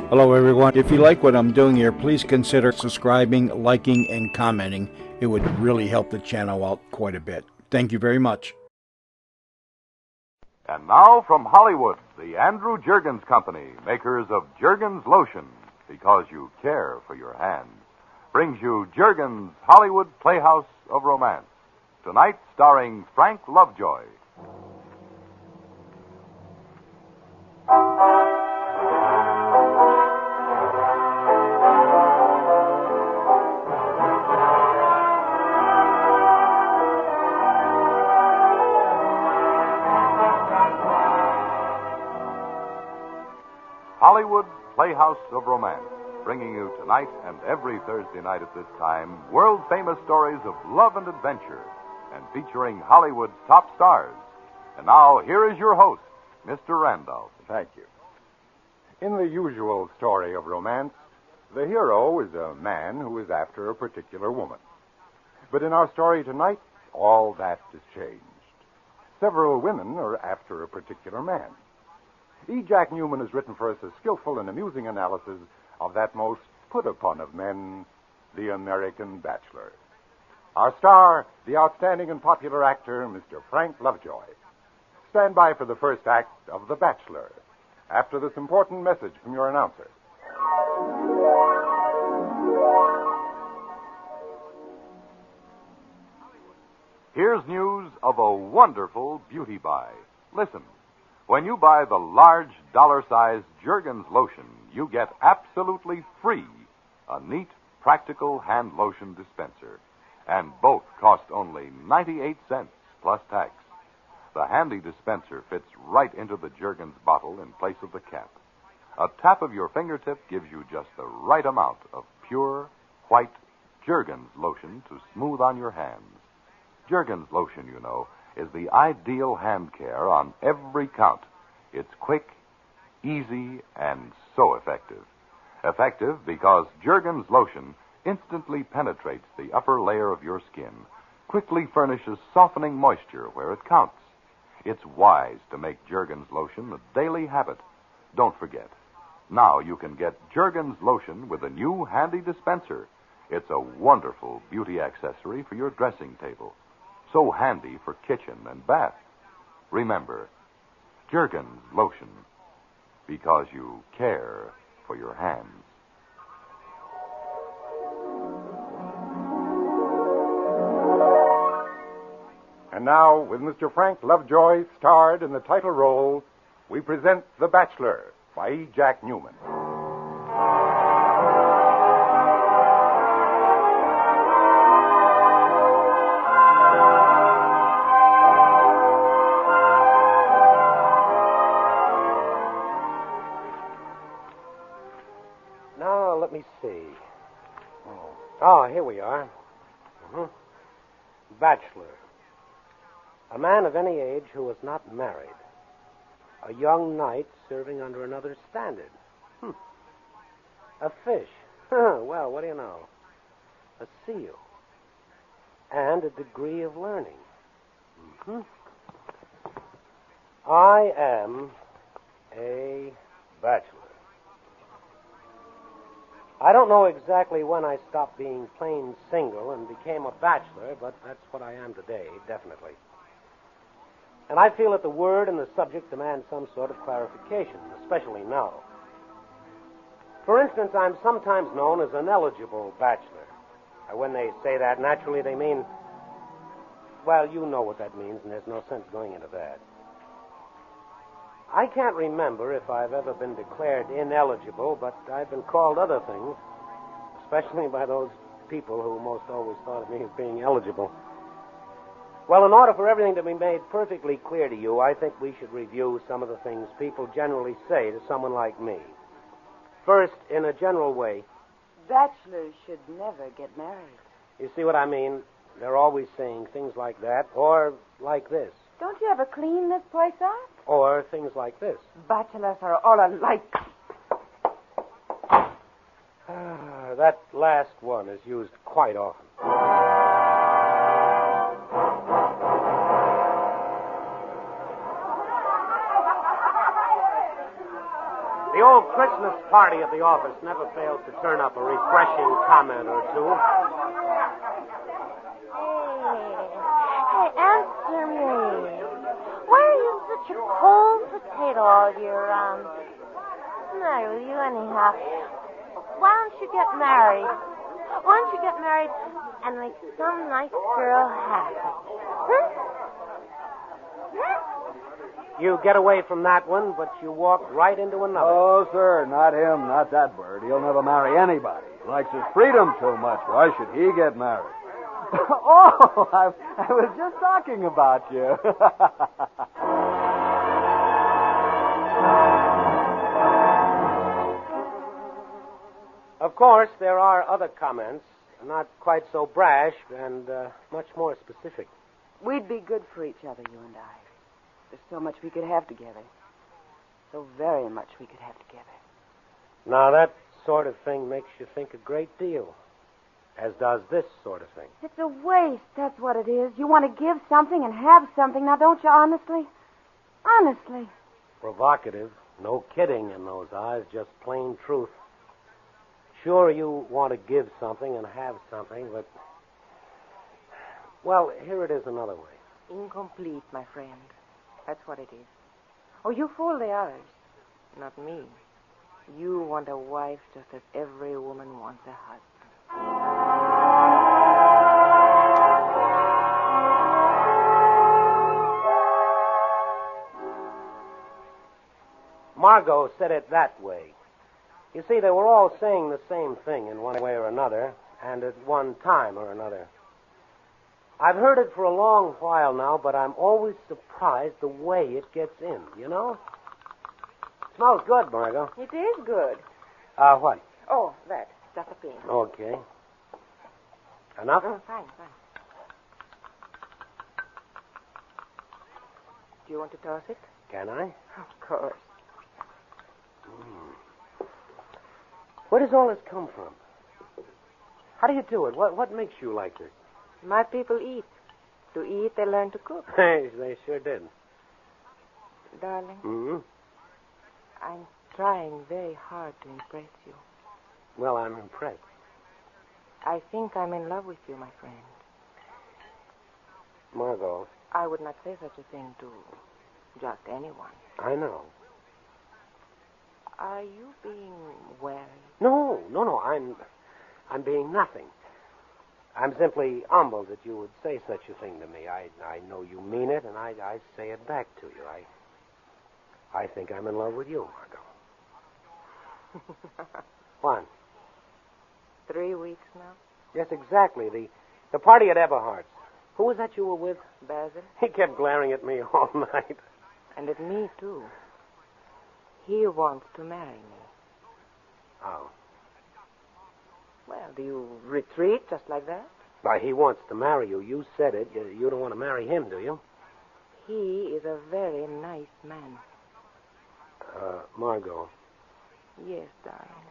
Hello, everyone. If you like what I'm doing here, please consider subscribing, liking, and commenting. It would really help the channel out quite a bit. Thank you very much. And now from Hollywood, the Andrew Jergens Company, makers of Jergens Lotion, because you care for your hands, brings you Jergens Hollywood Playhouse of Romance. Tonight, starring Frank Lovejoy. Hollywood Playhouse of Romance, bringing you tonight and every Thursday night at this time world-famous stories of love and adventure, and featuring Hollywood's top stars. And now, here is your host, Mr. Randolph. Thank you. In the usual story of romance, the hero is a man who is after a particular woman. But in our story tonight, all that is changed. Several women are after a particular man. E. Jack Newman has written for us a skillful and amusing analysis of that most put upon of men, the American Bachelor. Our star, the outstanding and popular actor, Mr. Frank Lovejoy. Stand by for the first act of The Bachelor, after this important message from your announcer. Here's news of a wonderful beauty buy. Listen. When you buy the large dollar-sized Jergens lotion, you get absolutely free a neat, practical hand lotion dispenser. And both cost only 98 cents plus tax. The handy dispenser fits right into the Jergens bottle in place of the cap. A tap of your fingertip gives you just the right amount of pure, white Jergens lotion to smooth on your hands. Jergens lotion, you know, is the ideal hand care on every count. It's quick, easy, and so effective. Effective because Jergens lotion instantly penetrates the upper layer of your skin, quickly furnishes softening moisture where it counts. It's wise to make Jergens lotion a daily habit. Don't forget. Now you can get Jergens lotion with a new handy dispenser. It's a wonderful beauty accessory for your dressing table. So handy for kitchen and bath. Remember, Jergens lotion, because you care for your hands. And now, with Mr. Frank Lovejoy starred in the title role, we present The Bachelor by E. Jack Newman. Let me see. Oh, here we are. Bachelor. A man of any age who is not married. A young knight serving under another standard. A fish. Well, what do you know? A seal. And a degree of learning. I am a bachelor. I don't know exactly when I stopped being plain single and became a bachelor, but that's what I am today, definitely. And I feel that the word and the subject demand some sort of clarification, especially now. For instance, I'm sometimes known as an eligible bachelor. When they say that, naturally they mean, well, you know what that means, and there's no sense going into that. I can't remember if I've ever been declared ineligible, but I've been called other things, especially by those people who most always thought of me as being eligible. Well, in order for everything to be made perfectly clear to you, I think we should review some of the things people generally say to someone like me. First, in a general way, bachelors should never get married. You see what I mean? They're always saying things like that, or like this. Don't you ever clean this place up? Or things like this. Bachelors are all alike. That last one is used quite often. The old Christmas party at the office never fails to turn up a refreshing comment or two. Hey, answer me. Why are you such a cold potato all year round? What's the matter with you, anyhow? Why don't you get married? Why don't you get married and make some nice girl happy? Huh? You get away from that one, but you walk right into another. Oh, sir, not him, not that bird. He'll never marry anybody. He likes his freedom too much. Why should he get married? Oh, I was just talking about you. Of course, there are other comments, not quite so brash and much more specific. We'd be good for each other, you and I. There's so much we could have together. So very much we could have together. Now, that sort of thing makes you think a great deal, as does this sort of thing. It's a waste, that's what it is. You want to give something and have something, now don't you, honestly? Honestly. Provocative. No kidding in those eyes, just plain truth. Sure, you want to give something and have something, but... Well, here it is another way. Incomplete, my friend. That's what it is. Oh, you fool the others. Not me. You want a wife just as every woman wants a husband. Margot said it that way. You see, they were all saying the same thing in one way or another, and at one time or another. I've heard it for a long while now, but I'm always surprised the way it gets in, you know? Smells good, Margot. It is good. What? Oh, that. Josephine. Okay. Enough? Fine. Do you want to toss it? Can I? Of course. Where does all this come from? How do you do it? What makes you like this? My people eat. To eat, they learn to cook. They sure did. Darling, Mm-hmm. I'm trying very hard to impress you. Well, I'm impressed. I think I'm in love with you, my friend. Margot, I would not say such a thing to just anyone. I know. Are you being wary? No. I'm being nothing. I'm simply humbled that you would say such a thing to me. I know you mean it, and I say it back to you. I think I'm in love with you, Margot. What? 3 weeks now? Yes, exactly. The party at Eberhardt's. Who was that you were with? Basil? He kept glaring at me all night. And at me, too. He wants to marry me. Oh. Well, do you retreat just like that? Why, he wants to marry you. You said it. You don't want to marry him, do you? He is a very nice man. Margot. Yes, darling.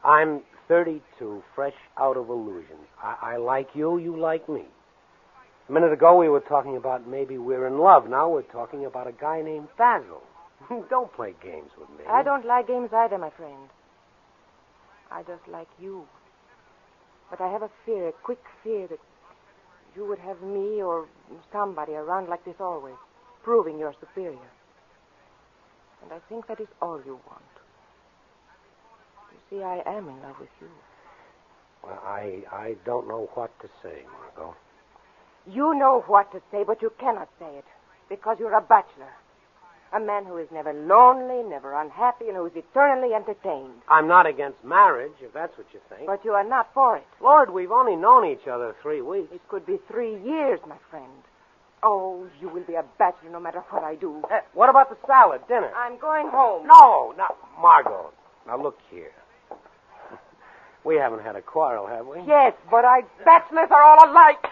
I'm 32, fresh out of illusions. I like you, you like me. A minute ago, we were talking about maybe we're in love. Now we're talking about a guy named Basil. Don't play games with me. I don't like games either, my friend. I just like you. But I have a quick fear that you would have me or somebody around like this always, proving you're superior. And I think that is all you want. You see, I am in love with you. Well, I don't know what to say, Margot. You know what to say, but you cannot say it. Because you're a bachelor. A man who is never lonely, never unhappy, and who is eternally entertained. I'm not against marriage, if that's what you think. But you are not for it. Lord, we've only known each other 3 weeks. It could be 3 years, my friend. Oh, you will be a bachelor no matter what I do. What about the salad, dinner? I'm going home. No, Margot. Now, look here. We haven't had a quarrel, have we? Yes, but bachelors are all alike.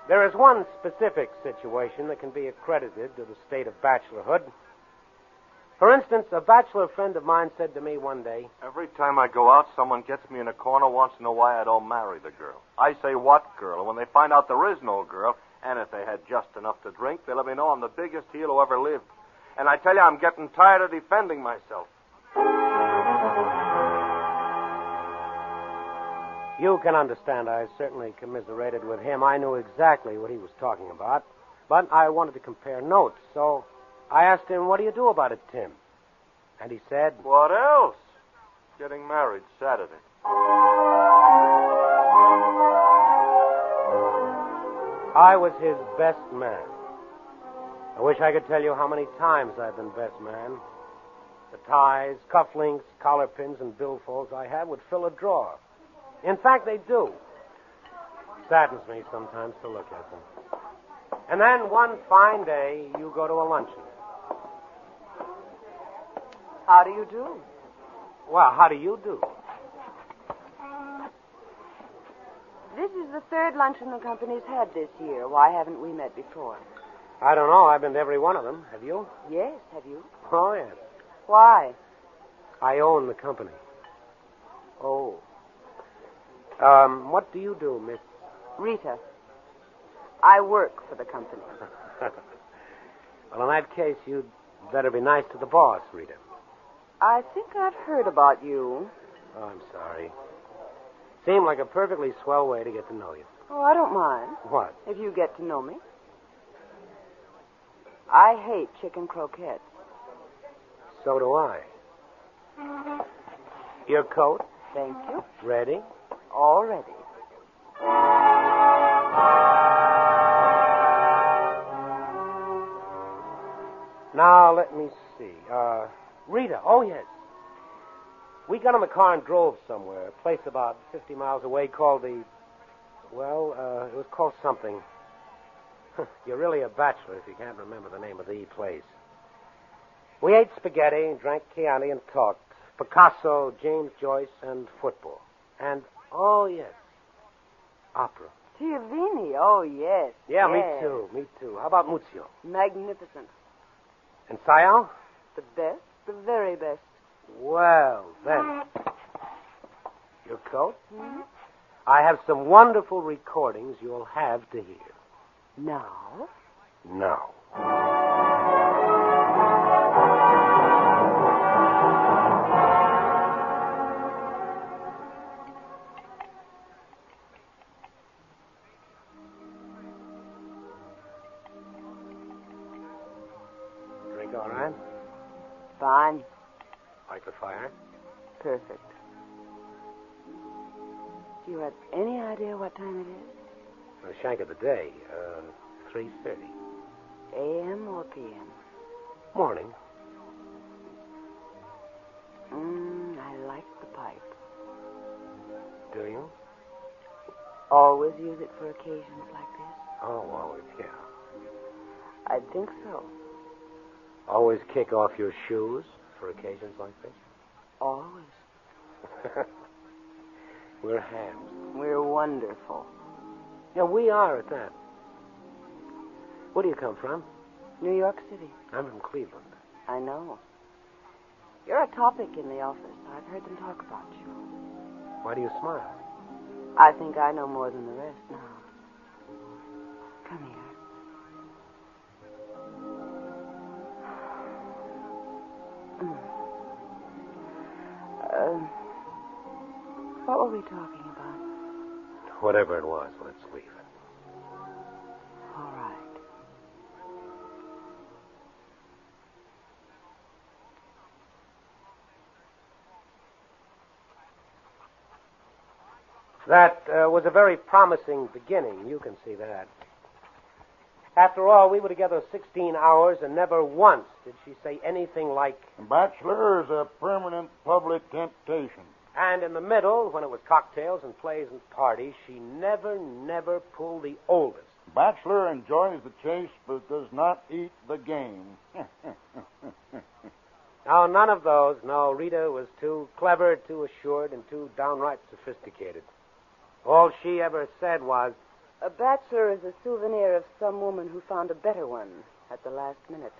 There is one specific situation that can be accredited to the state of bachelorhood. For instance, a bachelor friend of mine said to me one day, Every time I go out, someone gets me in a corner, wants to know why I don't marry the girl. I say, what girl? And when they find out there is no girl, And if they had just enough to drink, they'll let me know I'm the biggest heel who ever lived. And I tell you, I'm getting tired of defending myself. You can understand I certainly commiserated with him. I knew exactly what he was talking about. But I wanted to compare notes, so I asked him, what do you do about it, Tim? And he said, What else? Getting married Saturday. I was his best man. I wish I could tell you how many times I've been best man. The ties, cufflinks, collar pins, and billfolds I had would fill a drawer. In fact, they do. Saddens me sometimes to look at them. And then one fine day, you go to a luncheon. How do you do? Well, how do you do? This is the third luncheon the company's had this year. Why haven't we met before? I don't know. I've been to every one of them. Have you? Yes, have you? Oh, yes. Why? I own the company. Oh. What do you do, Miss? Rita. I work for the company. Well, in that case, you'd better be nice to the boss, Rita. I think I've heard about you. Oh, I'm sorry. Seemed like a perfectly swell way to get to know you. Oh, I don't mind. What? If you get to know me. I hate chicken croquettes. So do I. Your coat? Thank you. Ready? All ready. Now, let me see. Rita. Oh, yes. We got in the car and drove somewhere, a place about 50 miles away called it was called something. You're really a bachelor if you can't remember the name of the place. We ate spaghetti, drank Chianti, and talked. Picasso, James Joyce, and football. And, oh, yes, opera. Tiavini, oh, yes. Yeah, yes. Me too. How about Muzio? Magnificent. And Sayal? The best, the very best. Well, then. Your coat? Hmm? I have some wonderful recordings you'll have to hear. Now? Now. Drink all right? Fine. Like the fire? Perfect. Do you have any idea what time it is? The shank of the day, 3:30. A.M. or P.M.? Morning. I like the pipe. Do you? Always use it for occasions like this? Oh, always, yeah. I think so. Always kick off your shoes for occasions like this? Always. We're hams. We're wonderful. Yeah, we are at that. Where do you come from? New York City. I'm from Cleveland. I know. You're a topic in the office. I've heard them talk about you. Why do you smile? I think I know more than the rest now. Come here. What were we talking about? Whatever it was, let's leave it. All right. That was a very promising beginning. You can see that. After all, we were together 16 hours, and never once did she say anything like... Bachelor is a permanent public temptation. And in the middle, when it was cocktails and plays and parties, she never pulled the oldest. Bachelor enjoys the chase, but does not eat the game. No, none of those. No, Rita was too clever, too assured, and too downright sophisticated. All she ever said was... A bachelor is a souvenir of some woman who found a better one at the last minute.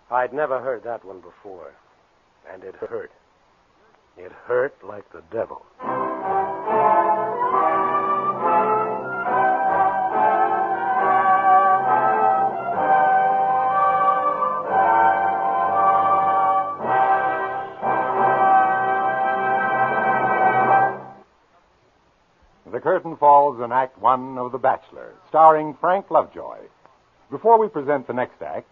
I'd never heard that one before. And it hurt. It hurt like the devil. 1 of The Bachelor, starring Frank Lovejoy. Before we present the next act,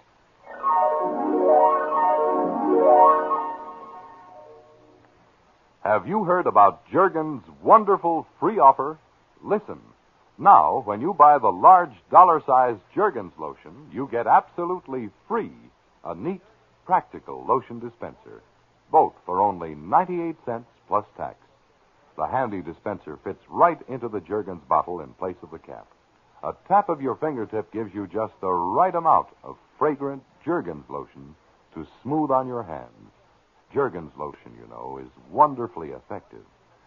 have you heard about Juergen's wonderful free offer? Listen. Now, when you buy the large dollar-sized Juergen's lotion, you get absolutely free a neat, practical lotion dispenser, both for only 98 cents plus tax. The handy dispenser fits right into the Juergen's bottle in place of the cap. A tap of your fingertip gives you just the right amount of fragrant Juergen's lotion to smooth on your hands. Juergen's lotion, you know, is wonderfully effective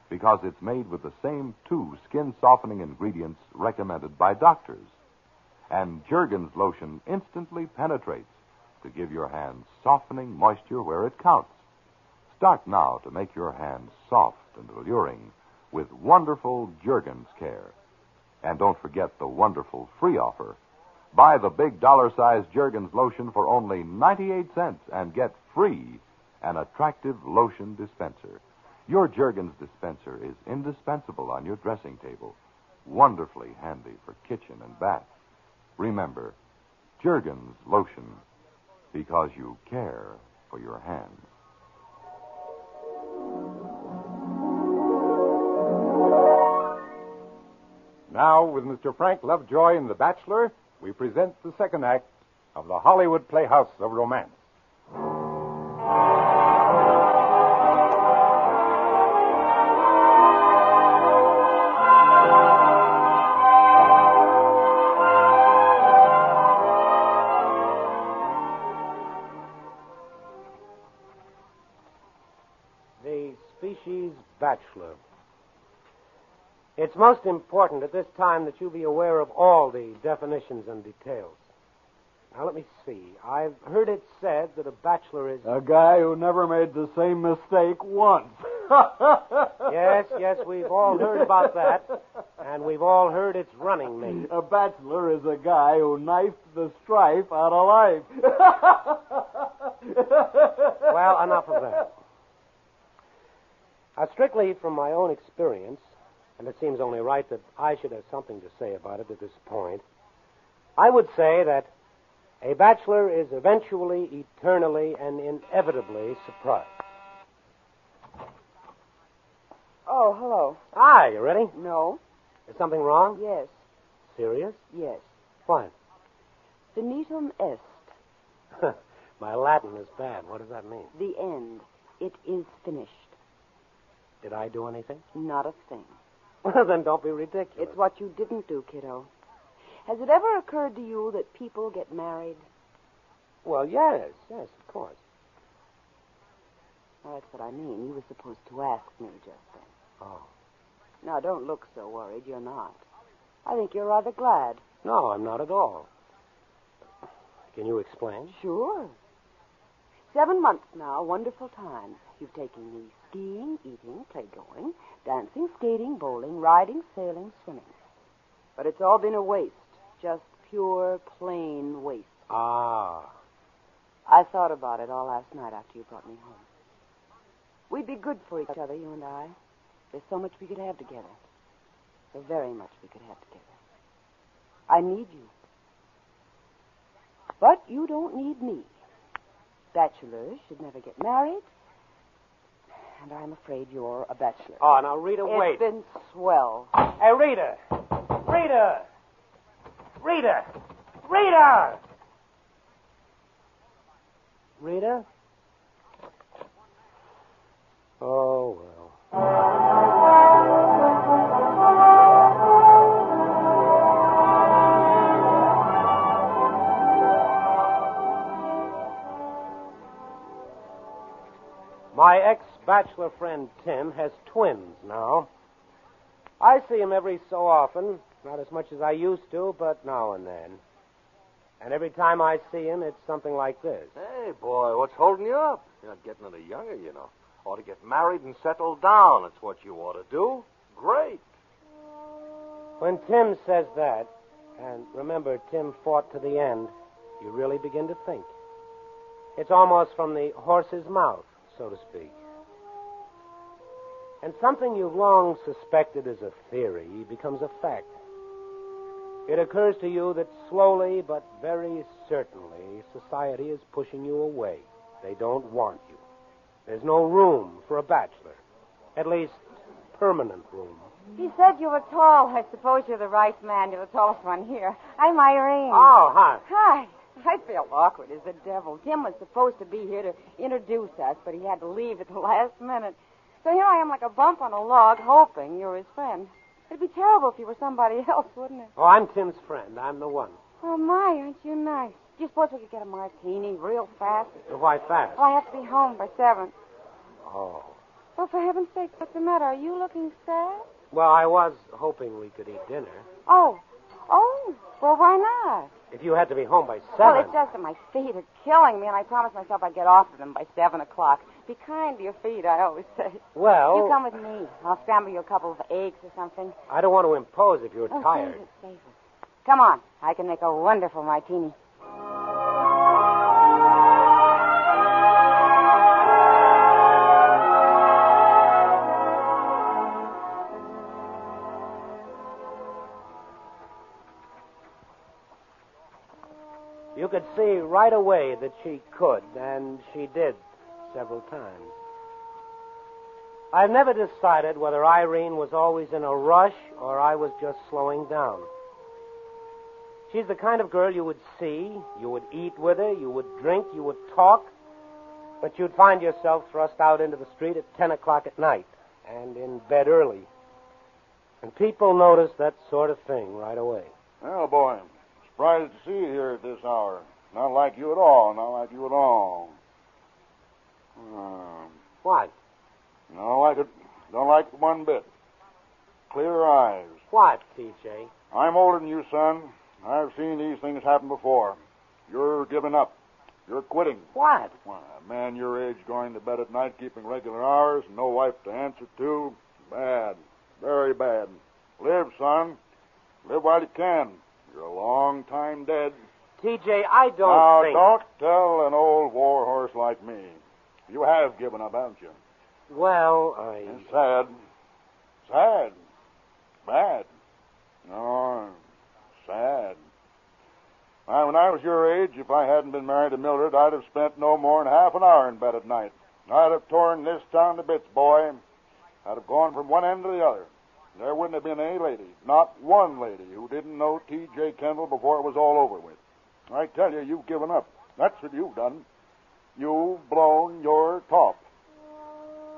because it's made with the same 2 skin-softening ingredients recommended by doctors. And Juergen's lotion instantly penetrates to give your hands softening moisture where it counts. Start now to make your hands soft and alluring with wonderful Juergen's care. And don't forget the wonderful free offer. Buy the big dollar-sized Juergen's lotion for only 98 cents and get free an attractive lotion dispenser. Your Juergen's dispenser is indispensable on your dressing table, wonderfully handy for kitchen and bath. Remember, Juergen's lotion, because you care for your hands. now with Mr. Frank Lovejoy in The Bachelor, we present the second act of the Hollywood Playhouse of Romance. The species Bachelor. It's most important at this time that you be aware of all the definitions and details. Now, let me see. I've heard it said that a bachelor is... A guy who never made the same mistake once. Yes, we've all heard about that. And we've all heard its running mate. A bachelor is a guy who knifed the strife out of life. Well, enough of that. Strictly from my own experience, and it seems only right that I should have something to say about it at this point, I would say that a bachelor is eventually, eternally, and inevitably surprised. Oh, hello. Hi, you ready? No. Is something wrong? Yes. Serious? Yes. What? Finitum est. My Latin is bad. What does that mean? The end. It is finished. Did I do anything? Not a thing. Well, then don't be ridiculous. It's what you didn't do, kiddo. Has it ever occurred to you that people get married? Well, yes, of course. Well, that's what I mean. You were supposed to ask me just then. Oh. Now, don't look so worried. You're not. I think you're rather glad. No, I'm not at all. Can you explain? Sure. 7 months now, wonderful times. You've taken me skiing, eating, playgoing, dancing, skating, bowling, riding, sailing, swimming. But it's all been a waste. Just pure, plain waste. Ah. I thought about it all last night after you brought me home. We'd be good for each other, you and I. There's so much we could have together. So very much we could have together. I need you. But you don't need me. Bachelors should never get married. And I'm afraid you're a bachelor. Oh, now, Rita, wait. It's been swell. Hey, Rita! Rita! Rita! Rita! Rita? Oh, well. My ex-bachelor friend Tim has twins now. I see him every so often, not as much as I used to, but now and then. And every time I see him, it's something like this. Hey, boy, what's holding you up? You're not getting any younger, you know. Ought to get married and settle down. That's what you ought to do. Great. When Tim says that, and remember, Tim fought to the end, you really begin to think. It's almost from the horse's mouth, so to speak. And something you've long suspected as a theory becomes a fact. It occurs to you that slowly but very certainly society is pushing you away. They don't want you. There's no room for a bachelor. At least, permanent room. He said you were tall. I suppose you're the right man. You're the tallest one here. I'm Irene. Oh, hi. Hi. I feel awkward as the devil. Tim was supposed to be here to introduce us, but he had to leave at the last minute. So here I am like a bump on a log, hoping you're his friend. It'd be terrible if you were somebody else, wouldn't it? Oh, I'm Tim's friend. I'm the one. Oh, my, aren't you nice? Do you suppose we could get a martini real fast? Why fast? Oh, I have to be home by 7. Oh. Well, for heaven's sake, what's the matter? Are you looking sad? Well, I was hoping we could eat dinner. Oh, well, why not? If you had to be home by 7. Well, it's just that my feet are killing me, and I promised myself I'd get off of them by 7 o'clock. Be kind to your feet, I always say. Well... You come with me. I'll scramble you a couple of eggs or something. I don't want to impose if you're tired. Save it. Come on. I can make a wonderful martini. You could see right away that she could, and she did several times. I've never decided whether Irene was always in a rush or I was just slowing down. She's the kind of girl you would see, you would eat with her, you would drink, you would talk, but you'd find yourself thrust out into the street at 10 o'clock at night and in bed early. And people notice that sort of thing right away. Well, boy, I'm surprised to see you here at this hour. Not like you at all, not like you at all. What? Don't like it. Don't like it one bit. Clear eyes. What, TJ? I'm older than you, son. I've seen these things happen before. You're giving up. You're quitting. What? Why, a man your age going to bed at night, keeping regular hours, and no wife to answer to. Bad. Very bad. Live, son. Live while you can. You're a long time dead. TJ, I don't now, think... don't tell an old war horse like me. You have given up, haven't you? Well, It's sad. Sad. Bad. No, sad. When I was your age, if I hadn't been married to Mildred, I'd have spent no more than half an hour in bed at night. I'd have torn this town to bits, boy. I'd have gone from one end to the other. There wouldn't have been any lady, not one lady, who didn't know T.J. Kendall before it was all over with. I tell you, you've given up. That's what you've done. You've blown your top.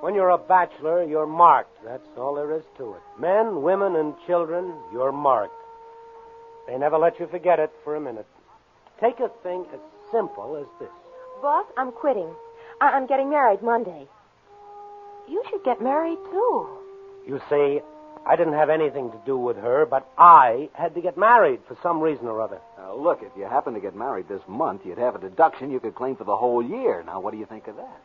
When you're a bachelor, you're marked. That's all there is to it. Men, women, and children, you're marked. They never let you forget it for a minute. Take a thing as simple as this. Boss, I'm quitting. I'm getting married Monday. You should get married, too. You see, I didn't have anything to do with her, but I had to get married for some reason or other. Now, look, if you happen to get married this month, you'd have a deduction you could claim for the whole year. Now, what do you think of that?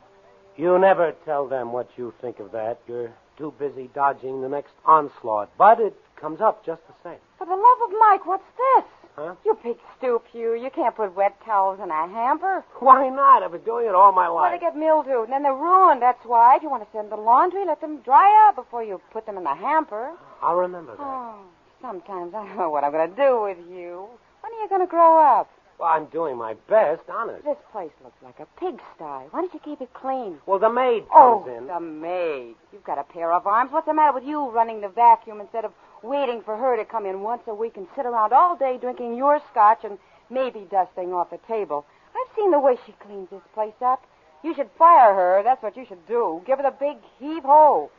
You never tell them what you think of that. You're too busy dodging the next onslaught. But it comes up just the same. For the love of Mike, what's this? Huh? You big stoop, you. You can't put wet towels in a hamper. Why not? I've been doing it all my Well, life. they get mildewed, and then they're ruined. That's why. If you want to send the laundry, let them dry out before you put them in the hamper. I'll remember that. Oh, sometimes I don't know what I'm going to do with you. When are you going to grow up? Well, I'm doing my best, honest. This place looks like a pigsty. Why don't you keep it clean? Well, the maid comes in. The maid. You've got a pair of arms. What's the matter with you running the vacuum instead of waiting for her to come in once a week and sit around all day drinking your scotch and maybe dusting off the table? I've seen the way she cleans this place up. You should fire her. That's what you should do. Give her the big heave-ho.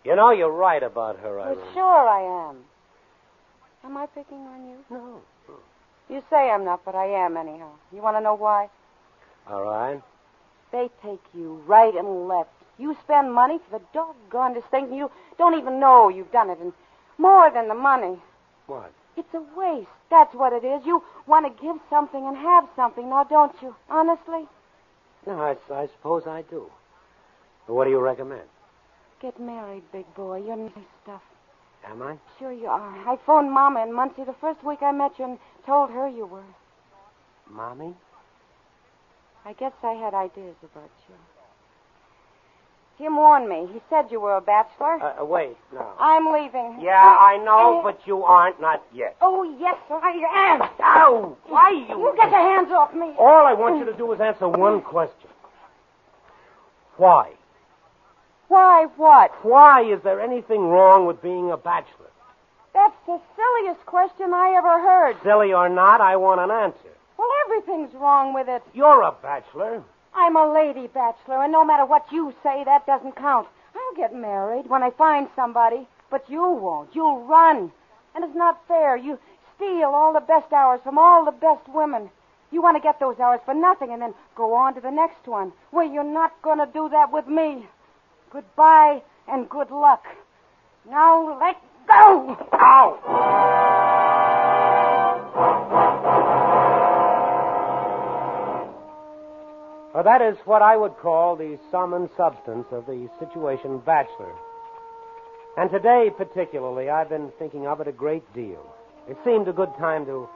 You know, you're right about her, Irene. Well, sure I am. Am I picking on you? No. You say I'm not, but I am anyhow. You want to know why? All right. They take you right and left. You spend money for the doggonedest things, and you don't even know you've done it. And more than the money. What? It's a waste. That's what it is. You want to give something and have something, now don't you? Honestly? No, I suppose I do. But what do you recommend? Get married, big boy. You're nice stuff. Am I? Sure you are. I phoned Mama in Muncie the first week I met you and told her you were. Mommy? I guess I had ideas about you. Jim warned me. He said you were a bachelor. Wait, no. I'm leaving. Yeah, I know, but you aren't, not yet. Oh, yes, I am. Ow! Why You get your hands off me. All I want you to do is answer one question. Why? Why what? Why is there anything wrong with being a bachelor? That's the silliest question I ever heard. Silly or not, I want an answer. Well, everything's wrong with it. You're a bachelor. I'm a lady bachelor, and no matter what you say, that doesn't count. I'll get married when I find somebody, but you won't. You'll run. And it's not fair. You steal all the best hours from all the best women. You want to get those hours for nothing and then go on to the next one. Well, you're not going to do that with me. Goodbye and good luck. Now let go. Ow! Well, that is what I would call the sum and substance of the situation bachelor. And today, particularly, I've been thinking of it a great deal. It seemed a good time to,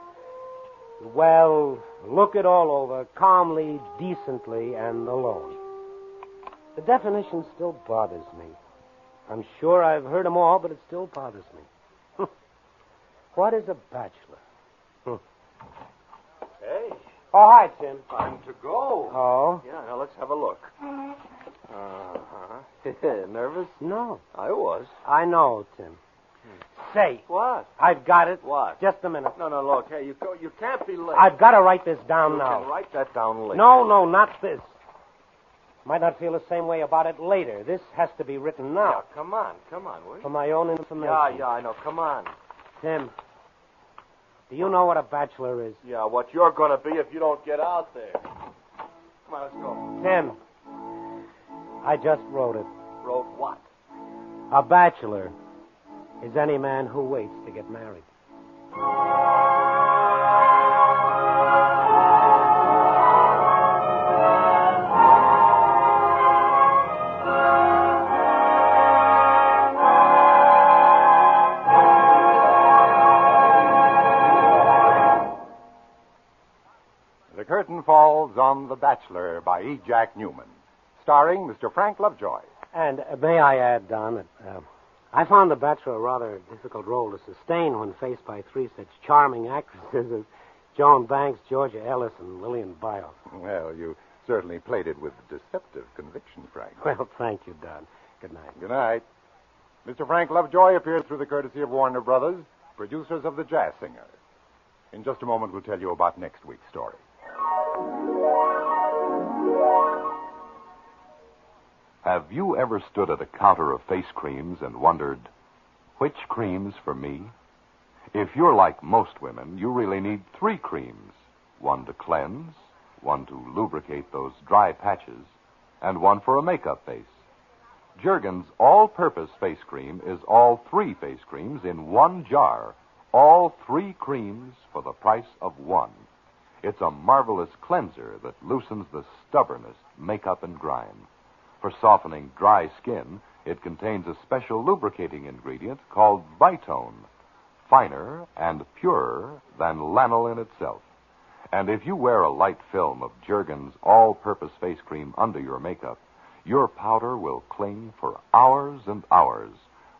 well, look it all over calmly, decently, and alone. The definition still bothers me. I'm sure I've heard them all, but it still bothers me. What is a bachelor? Hey, Oh, hi, Tim. time to go. Oh? Yeah, now let's have a look. Nervous? No. I was. I know, Tim. Say, What? I've got it. What? Just a minute. No, look. Hey, you can't be late. I've got to write this down You now. can write that down later. No, not this. Might not feel the same way about it later. This has to be written Yeah, now. come on, will you? For my own information. Yeah, I know. Come on. Tim, do you know what a bachelor is? Yeah, what you're going to be if you don't get out there. Come on, let's go. Tim, I just wrote it. Wrote what? A bachelor is any man who waits to get married. The curtain falls on The Bachelor by E. Jack Newman, starring Mr. Frank Lovejoy. And may I add, Don, that I found The Bachelor a rather difficult role to sustain when faced by three such charming actresses as Joan Banks, Georgia Ellis, and Lillian Biles. Well, you certainly played it with deceptive conviction, Frank. Well, thank you, Don. Good night. Good night. Mr. Frank Lovejoy appeared through the courtesy of Warner Brothers, producers of The Jazz Singer. In just a moment, we'll tell you about next week's story. Have you ever stood at a counter of face creams and wondered, which cream's for me? If you're like most women, you really need 3 creams. One to cleanse, one to lubricate those dry patches, and one for a makeup face. Jergens all-purpose face cream is all 3 face creams in one jar. All 3 creams for the price of one. It's a marvelous cleanser that loosens the stubbornest makeup and grime. For softening dry skin, it contains a special lubricating ingredient called Vitone, finer and purer than lanolin itself. And if you wear a light film of Jergens all-purpose face cream under your makeup, your powder will cling for hours and hours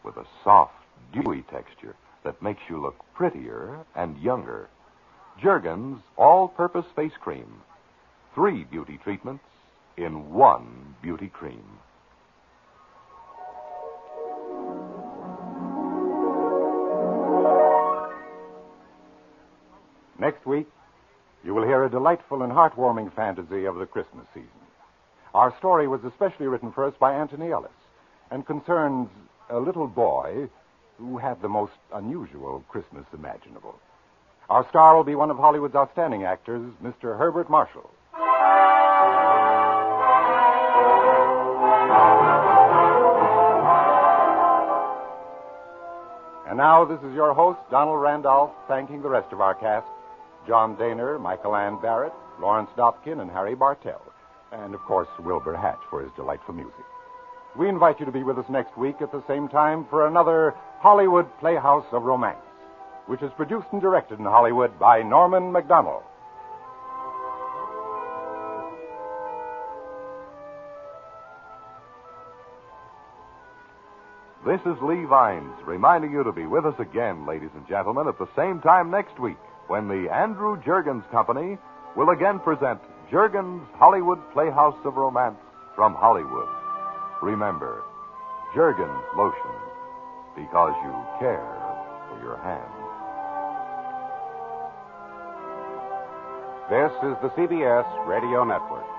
with a soft, dewy texture that makes you look prettier and younger. Jergens all-purpose face cream. 3 beauty treatments in 1 beauty cream. Next week, you will hear a delightful and heartwarming fantasy of the Christmas season. Our story was especially written for us by Anthony Ellis and concerns a little boy who had the most unusual Christmas imaginable. Our star will be one of Hollywood's outstanding actors, Mr. Herbert Marshall. And now, this is your host, Donald Randolph, thanking the rest of our cast, John Daner, Michael Ann Barrett, Lawrence Dopkin, and Harry Bartell, and, of course, Wilbur Hatch for his delightful music. We invite you to be with us next week at the same time for another Hollywood Playhouse of Romance, which is produced and directed in Hollywood by Norman MacDonald. This is Lee Vines reminding you to be with us again, ladies and gentlemen, at the same time next week when the Andrew Juergens Company will again present Juergens' Hollywood Playhouse of Romance from Hollywood. Remember, Juergens Lotion, because you care for your hands. This is the CBS Radio Network.